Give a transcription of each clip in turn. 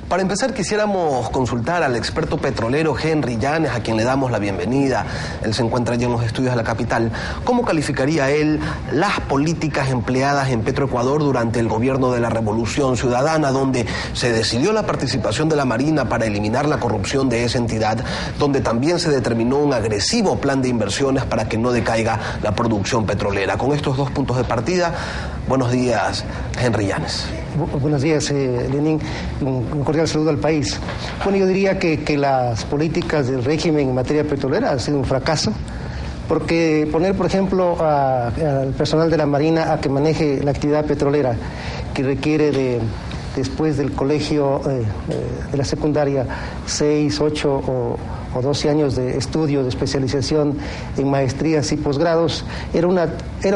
Para empezar, quisiéramos consultar al experto petrolero Henry Llanes, a quien le damos la bienvenida. Él se encuentra allí en los estudios de la capital. ¿Cómo calificaría él las políticas empleadas en Petroecuador durante el gobierno de la Revolución Ciudadana, donde se decidió la participación de la Marina para eliminar la corrupción de esa entidad, donde también se determinó un agresivo plan de inversiones para que no decaiga la producción petrolera? Con estos dos puntos de partida, buenos días, Henry Llanes. Buenos días, Lenín. Un cordial saludo al país. Bueno, yo diría que las políticas del régimen en materia petrolera han sido un fracaso, porque poner, por ejemplo, al personal de la Marina a que maneje la actividad petrolera, que requiere después del colegio de la secundaria 6, 8 o 12 años de estudio, de especialización en maestrías y posgrados, era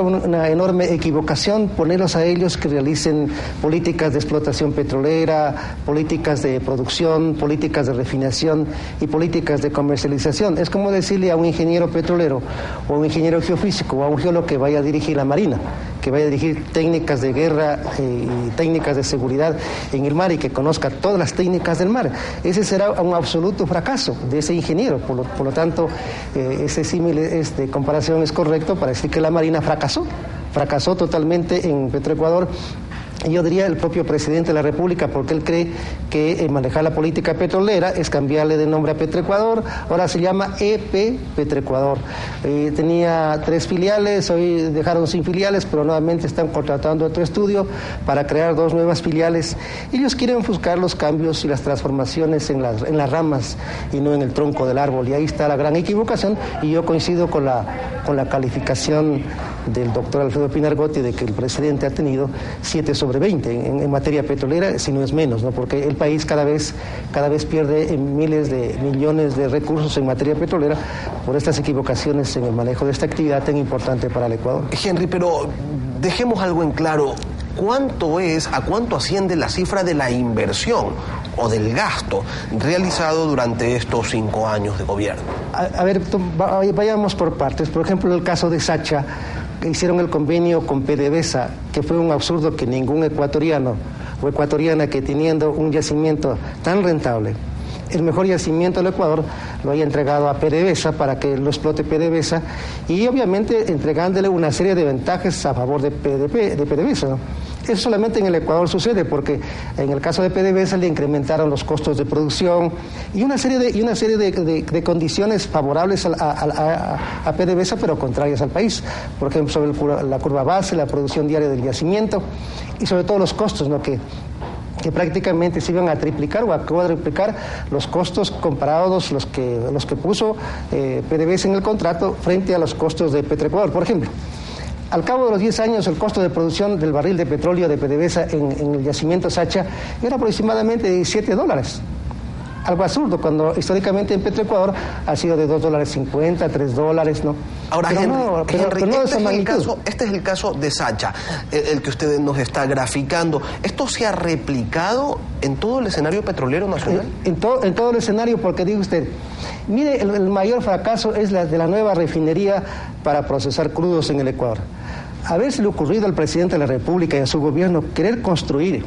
una enorme equivocación ponerlos a ellos que realicen políticas de explotación petrolera, políticas de producción, políticas de refinación y políticas de comercialización. Es como decirle a un ingeniero petrolero o a un ingeniero geofísico o a un geólogo que vaya a dirigir la Marina, que vaya a dirigir técnicas de guerra y técnicas de seguridad en el mar y que conozca todas las técnicas del mar. Ese será un absoluto fracaso de ese ingeniero. Por lo tanto, ese símil de comparación es correcto para decir que la Marina fracasó totalmente en Petroecuador. Yo diría el propio presidente de la República, porque él cree que manejar la política petrolera es cambiarle de nombre a Petroecuador. Ahora se llama EP Petroecuador. Tenía 3 filiales, hoy dejaron sin filiales, pero nuevamente están contratando otro estudio para crear 2 nuevas filiales. Ellos quieren buscar los cambios y las transformaciones en las ramas y no en el tronco del árbol. Y ahí está la gran equivocación, y yo coincido con la calificación del doctor Alfredo Pinar Gotti de que el presidente ha tenido 7/20 en materia petrolera, si no es menos, ¿no? Porque el país cada vez pierde miles de millones de recursos en materia petrolera por estas equivocaciones en el manejo de esta actividad tan importante para el Ecuador. Henry, pero dejemos algo en claro. ¿A cuánto asciende la cifra de la inversión o del gasto realizado durante estos 5 años de gobierno? A ver, vayamos por partes. Por ejemplo, en el caso de Sacha, hicieron el convenio con PDVSA, que fue un absurdo que ningún ecuatoriano o ecuatoriana que teniendo un yacimiento tan rentable, el mejor yacimiento del Ecuador, lo haya entregado a PDVSA para que lo explote PDVSA, y obviamente entregándole una serie de ventajas a favor de PDVSA, ¿no? Eso solamente en el Ecuador sucede porque en el caso de PDVSA le incrementaron los costos de producción y una serie de condiciones favorables a PDVSA, pero contrarias al país. Por ejemplo, sobre la curva base, la producción diaria del yacimiento y sobre todo los costos, ¿no? que prácticamente se iban a triplicar o a cuadruplicar los costos comparados los que puso PDVSA en el contrato frente a los costos de Petroecuador. Por ejemplo, al cabo de los 10 años, el costo de producción del barril de petróleo de PDVSA en el yacimiento Sacha era aproximadamente de $7. Algo absurdo, cuando históricamente en Petroecuador ha sido de $2.50, $3, ¿no? Ahora, Henry, no este es el caso de Sacha, el que usted nos está graficando. ¿Esto se ha replicado en todo el escenario petrolero nacional? En todo el escenario, porque dice usted, mire, el mayor fracaso es la de la nueva refinería para procesar crudos en el Ecuador. Haberse le ocurrido al presidente de la República y a su gobierno querer construir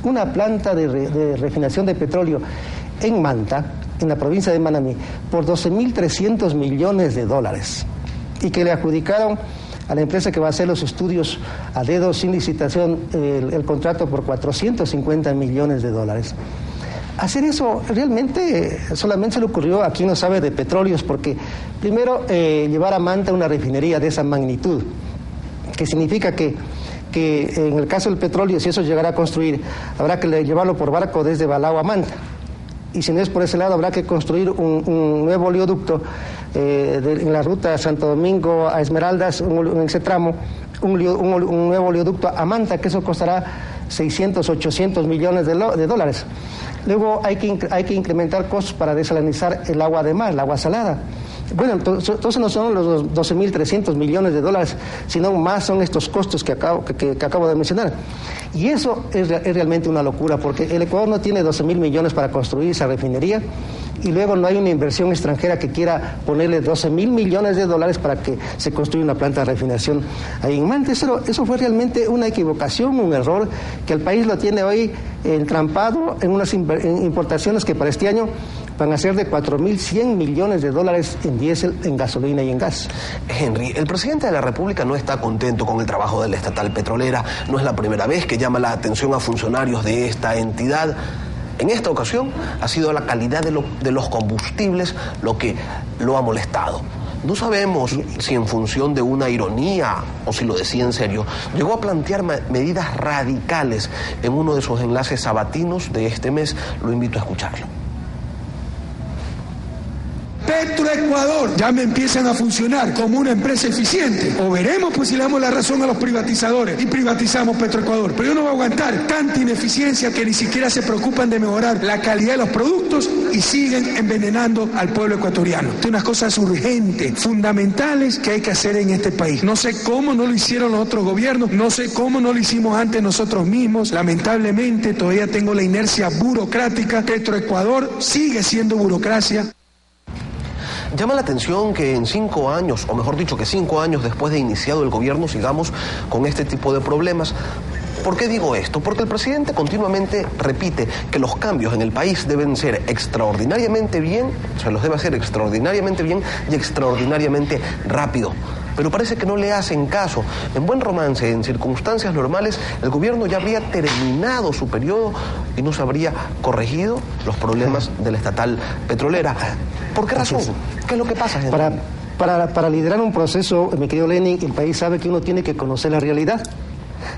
una planta de refinación de petróleo en Manta, en la provincia de Manabí, por $12.300 millones, y que le adjudicaron a la empresa que va a hacer los estudios a dedo sin licitación el contrato por $450 millones. Hacer eso realmente solamente se le ocurrió a quien no sabe de petróleos, porque primero llevar a Manta una refinería de esa magnitud, que significa que en el caso del petróleo, si eso llegara a construir, habrá que llevarlo por barco desde Balao a Manta. Y si no es por ese lado, habrá que construir un nuevo oleoducto en la ruta Santo Domingo a Esmeraldas, en ese tramo, un nuevo oleoducto a Manta, que eso costará 600, 800 millones de dólares. Luego hay que incrementar costos para desalinizar el agua de mar, el agua salada. Bueno, entonces no son los 12.300 millones de dólares, sino más son estos costos que acabo de mencionar. Y eso es realmente una locura, porque el Ecuador no tiene 12.000 millones para construir esa refinería, y luego no hay una inversión extranjera que quiera ponerle 12.000 millones de dólares para que se construya una planta de refinación ahí en Manta. Eso fue realmente una equivocación, un error, que el país lo tiene hoy entrampado en unas importaciones que para este año van a ser de 4.100 millones de dólares en diésel, en gasolina y en gas. Henry, el presidente de la República no está contento con el trabajo de la estatal petrolera. No es la primera vez que llama la atención a funcionarios de esta entidad. En esta ocasión ha sido la calidad de los combustibles lo que lo ha molestado. No sabemos si en función de una ironía o si lo decía en serio, llegó a plantear medidas radicales en uno de sus enlaces sabatinos de este mes. Lo invito a escucharlo. Petroecuador ya me empiezan a funcionar como una empresa eficiente. O veremos pues si le damos la razón a los privatizadores y privatizamos Petroecuador. Pero yo no voy a aguantar tanta ineficiencia que ni siquiera se preocupan de mejorar la calidad de los productos y siguen envenenando al pueblo ecuatoriano. Hay unas cosas urgentes, fundamentales que hay que hacer en este país. No sé cómo no lo hicieron los otros gobiernos, no sé cómo no lo hicimos antes nosotros mismos. Lamentablemente todavía tengo la inercia burocrática. Petroecuador sigue siendo burocracia. Llama la atención que en 5 años, o mejor dicho, que 5 años después de iniciado el gobierno, sigamos con este tipo de problemas. ¿Por qué digo esto? Porque el presidente continuamente repite que los cambios en el país deben ser extraordinariamente bien, se los debe hacer extraordinariamente bien y extraordinariamente rápido. Pero parece que no le hacen caso. En buen romance, en circunstancias normales, el gobierno ya habría terminado su periodo y no se habría corregido los problemas de la estatal petrolera. ¿Por qué razón? ¿Qué es lo que pasa, gente? Para liderar un proceso, mi querido Lenin, el país sabe que uno tiene que conocer la realidad.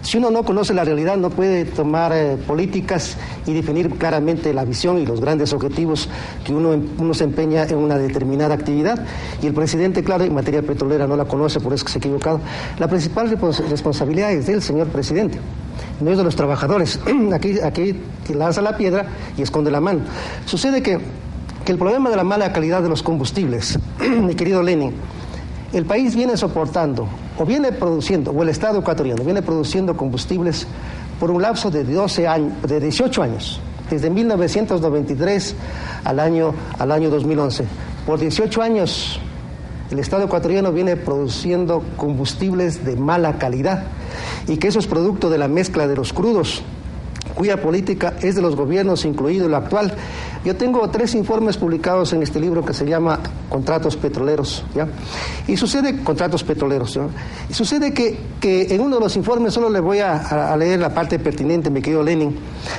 Si uno no conoce la realidad, no puede tomar políticas y definir claramente la visión y los grandes objetivos que uno se empeña en una determinada actividad. Y el presidente, claro, en materia petrolera no la conoce, por eso que se ha equivocado. La principal responsabilidad es del señor presidente, no es de los trabajadores. Aquí lanza la piedra y esconde la mano. Sucede que el problema de la mala calidad de los combustibles, mi querido Lenin, el país viene soportando, o viene produciendo, o el Estado ecuatoriano viene produciendo combustibles por un lapso de 18 años, desde 1993 al año 2011. Por 18 años, el Estado ecuatoriano viene produciendo combustibles de mala calidad, y que eso es producto de la mezcla de los crudos, cuya política es de los gobiernos, incluido el actual. Yo tengo 3 informes publicados en este libro que se llama Contratos Petroleros, ¿ya? Y sucede, contratos petroleros, ¿ya? Y sucede que en uno de los informes, solo le voy a leer la parte pertinente, mi querido Lenin,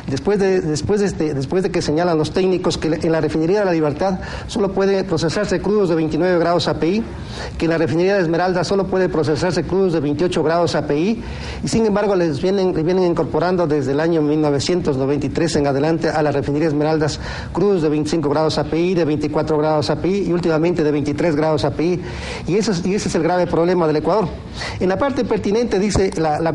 después de que señalan los técnicos que en la refinería de La Libertad solo puede procesarse crudos de 29 grados API, que en la refinería de Esmeralda solo puede procesarse crudos de 28 grados API, y sin embargo le vienen incorporando desde el año 1993 en adelante a la refinería Esmeraldas crudos de 25 grados API, de 24 grados API y últimamente de 23 grados API. Y ese es el grave problema del Ecuador. En la parte pertinente dice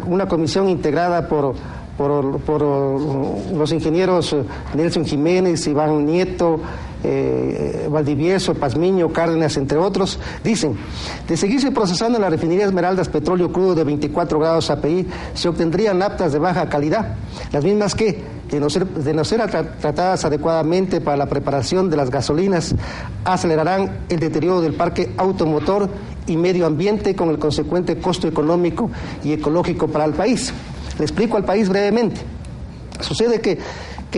una comisión integrada por los ingenieros Nelson Jiménez, Iván Nieto, Valdivieso, Pazmiño, Cárdenas, entre otros, dicen: de seguirse procesando en la refinería Esmeraldas petróleo crudo de 24 grados API, se obtendrían naftas de baja calidad, las mismas que, de no ser tratadas adecuadamente para la preparación de las gasolinas, acelerarán el deterioro del parque automotor y medio ambiente, con el consecuente costo económico y ecológico para el país. Le explico al país brevemente. Sucede que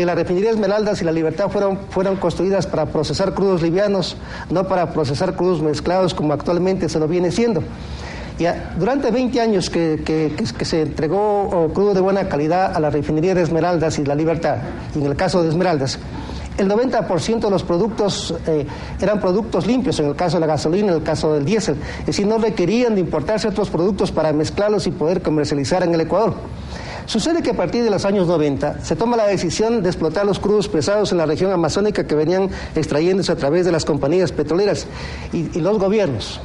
la refinería Esmeraldas y La Libertad fueron construidas para procesar crudos livianos, no para procesar crudos mezclados como actualmente se lo viene siendo. Durante 20 años que se entregó crudo de buena calidad a la refinería de Esmeraldas y La Libertad, y en el caso de Esmeraldas, el 90% de los productos eran productos limpios, en el caso de la gasolina, en el caso del diésel. Es decir, no requerían de importarse otros productos para mezclarlos y poder comercializar en el Ecuador. Sucede que a partir de los años 90 se toma la decisión de explotar los crudos pesados en la región amazónica que venían extrayéndose a través de las compañías petroleras, y los gobiernos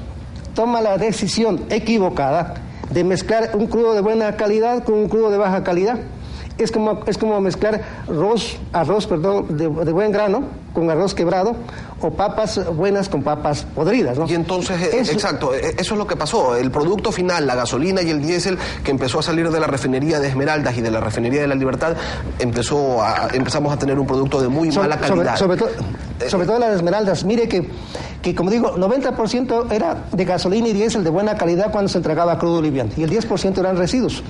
toman la decisión equivocada de mezclar un crudo de buena calidad con un crudo de baja calidad. Es como mezclar arroz de buen grano con arroz quebrado, o papas buenas con papas podridas, ¿no? Y entonces, exacto, eso es lo que pasó. El producto final, la gasolina y el diésel, que empezó a salir de la refinería de Esmeraldas y de la refinería de La Libertad, empezamos a tener un producto de muy mala calidad. Sobre todo las Esmeraldas. Mire que como digo, 90% era de gasolina y diésel de buena calidad cuando se entregaba crudo liviano, y el 10% eran residuos.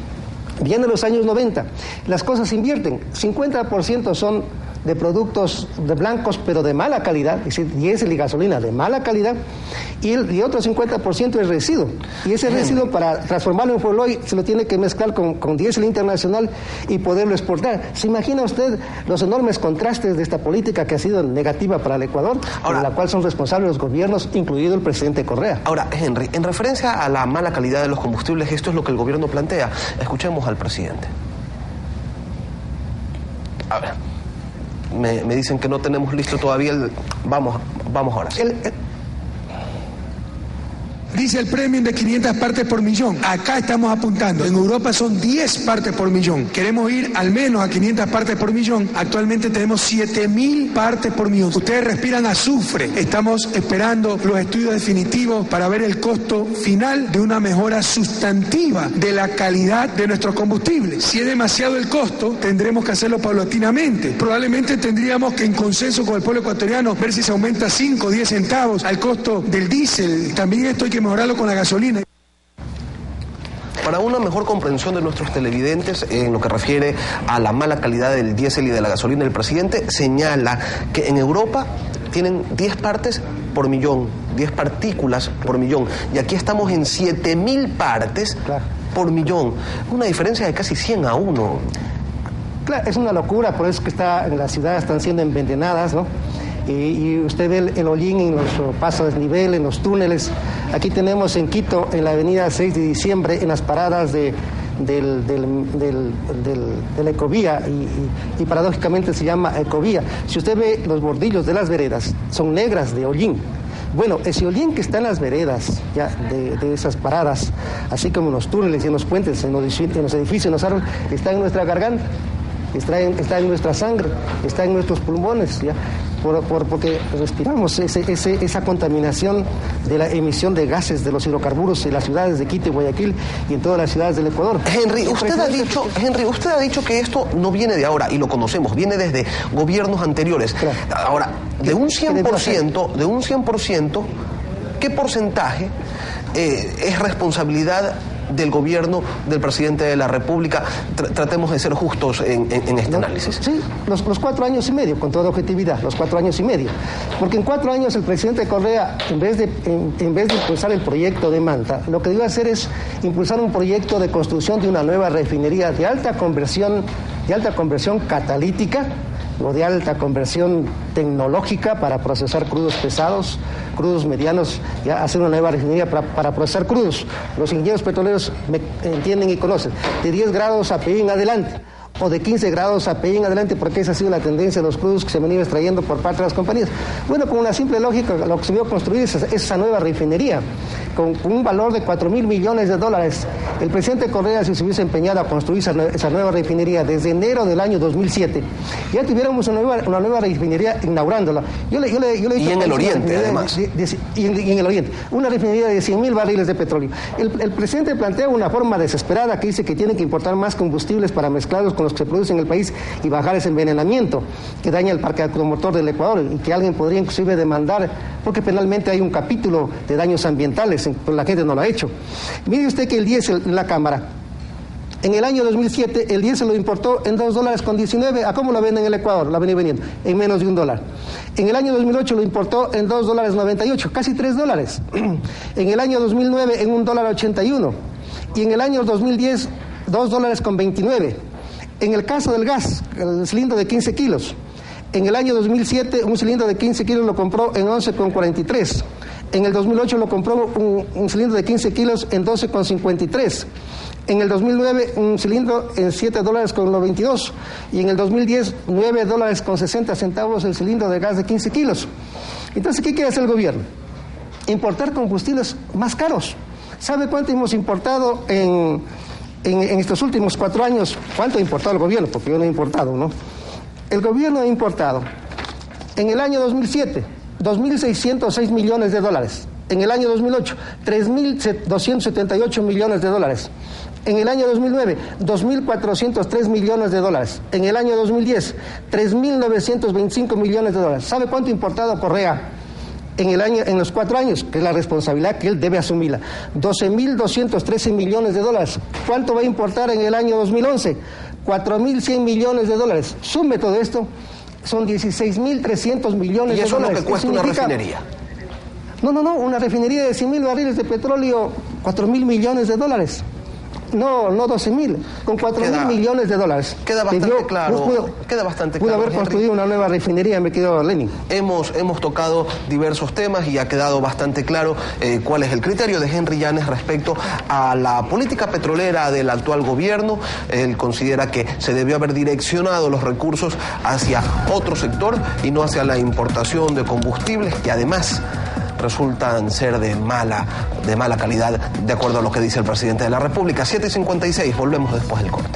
Vienen los años 90, las cosas invierten, 50% son de productos de blancos pero de mala calidad, es decir, diésel y gasolina de mala calidad, y otro 50% es residuo, y ese residuo para transformarlo en fuel oil se lo tiene que mezclar con diésel internacional y poderlo exportar. ¿Se imagina usted los enormes contrastes de esta política que ha sido negativa para el Ecuador, por la cual son responsables los gobiernos, incluido el presidente Correa? Ahora, Henry, en referencia a la mala calidad de los combustibles, esto es lo que el gobierno plantea. Escuchemos al presidente. A ver, me dicen que no tenemos listo todavía el... Vamos ahora. Dice el premium de 500 partes por millón. Acá estamos apuntando. En Europa son 10 partes por millón. Queremos ir al menos a 500 partes por millón. Actualmente tenemos 7.000 partes por millón. Ustedes respiran azufre. Estamos esperando los estudios definitivos para ver el costo final de una mejora sustantiva de la calidad de nuestros combustibles. Si es demasiado el costo, tendremos que hacerlo paulatinamente. Probablemente tendríamos que, en consenso con el pueblo ecuatoriano, ver si se aumenta 5 o 10 centavos al costo del diésel. También esto hay que mejorarlo con la gasolina. Para una mejor comprensión de nuestros televidentes en lo que refiere a la mala calidad del diésel y de la gasolina, el presidente señala que en Europa tienen 10 partes por millón, 10 partículas por millón, y aquí estamos en 7.000 partes por millón. Una diferencia de casi 100 a 1. Claro, es una locura, por eso que en las ciudades están siendo envenenadas, ¿no? Y usted ve el hollín en los pasos de desnivel, en los túneles. Aquí tenemos en Quito, en la avenida 6 de diciembre, en las paradas de la ecovía, y paradójicamente se llama ecovía. Si usted ve los bordillos de las veredas, son negras de hollín. Bueno, ese hollín que está en las veredas ya de esas paradas, así como en los túneles y en los puentes, en los edificios, en los árboles, está en nuestra garganta, está en nuestra sangre, está en nuestros pulmones, ¿ya? Porque respiramos esa contaminación de la emisión de gases de los hidrocarburos en las ciudades de Quito y Guayaquil y en todas las ciudades del Ecuador. Henry, usted ha dicho que esto no viene de ahora, y lo conocemos, viene desde gobiernos anteriores. Claro. Ahora, de un 100%, ¿qué porcentaje es responsabilidad del gobierno del presidente de la República? Tratemos de ser justos en este análisis. Sí, los 4 años y medio, con toda objetividad, los 4 años y medio. Porque en 4 años el presidente Correa, en vez de impulsar el proyecto de Manta, lo que debió hacer es impulsar un proyecto de construcción de una nueva refinería de alta conversión catalítica, o de alta conversión tecnológica para procesar crudos pesados, crudos medianos, ya hacer una nueva refinería para procesar crudos. Los ingenieros petroleros me entienden y conocen, de 10 grados API en adelante, o de 15 grados API en adelante, porque esa ha sido la tendencia de los crudos que se han venido extrayendo por parte de las compañías. Bueno, con una simple lógica, lo que se vio construir es esa nueva refinería, con un valor de $4.000 millones. El presidente Correa, si se hubiese empeñado a construir esa nueva refinería desde enero del año 2007, ya tuviéramos una nueva refinería inaugurándola. Yo le he dicho, y en el Oriente, además. Y en el Oriente. Una refinería de 100.000 barriles de petróleo. El presidente plantea una forma desesperada que dice que tiene que importar más combustibles para mezclarlos con los que se producen en el país y bajar ese envenenamiento que daña el parque automotor del Ecuador, y que alguien podría inclusive demandar, porque penalmente hay un capítulo de daños ambientales, pero la gente no lo ha hecho. Mire usted que el diésel en la Cámara, en el año 2007, el diésel lo importó en $2.19. ¿A cómo lo venden en el Ecuador? Lo ha venido vendiendo en menos de $1. En el año 2008 lo importó en $2.98, casi $3. En el año 2009 en $1.81. Y en el año 2010, $2.29. En el caso del gas, el cilindro de 15 kilos, en el año 2007 un cilindro de 15 kilos lo compró en 11,43. En el 2008 lo compró un cilindro de 15 kilos en 12,53. En el 2009 un cilindro en $7.22. Y en el 2010 $9.60 el cilindro de gas de 15 kilos. Entonces, ¿qué quiere hacer el gobierno? Importar combustibles más caros. ¿Sabe cuánto hemos importado en estos últimos 4 años? ¿Cuánto ha importado el gobierno? Porque yo no he importado, ¿no? El gobierno ha importado en el año 2007 $2.606 millones. En el año 2008 $3.278 millones. En el año 2009 $2.403 millones. En el año 2010 $3.925 millones. ¿Sabe cuánto ha importado Correa en los 4 años, que es la responsabilidad que él debe asumirla. 12.213 millones de dólares. ¿Cuánto va a importar en el año 2011? 4.100 millones de dólares. Sume todo esto, son 16.300 millones de dólares. ¿Y eso es lo que cuesta una refinería? No, una refinería de 100.000 barriles de petróleo, 4.000 millones de dólares. No 12.000, con 4.000 millones de dólares. Queda bastante claro. Pudo haber construido una nueva refinería, me quedó Lenin. Hemos tocado diversos temas y ha quedado bastante claro cuál es el criterio de Henry Llanes respecto a la política petrolera del actual gobierno. Él considera que se debió haber direccionado los recursos hacia otro sector y no hacia la importación de combustibles, que además resultan ser de mala calidad, de acuerdo a lo que dice el presidente de la República. 7:56, volvemos después del corte.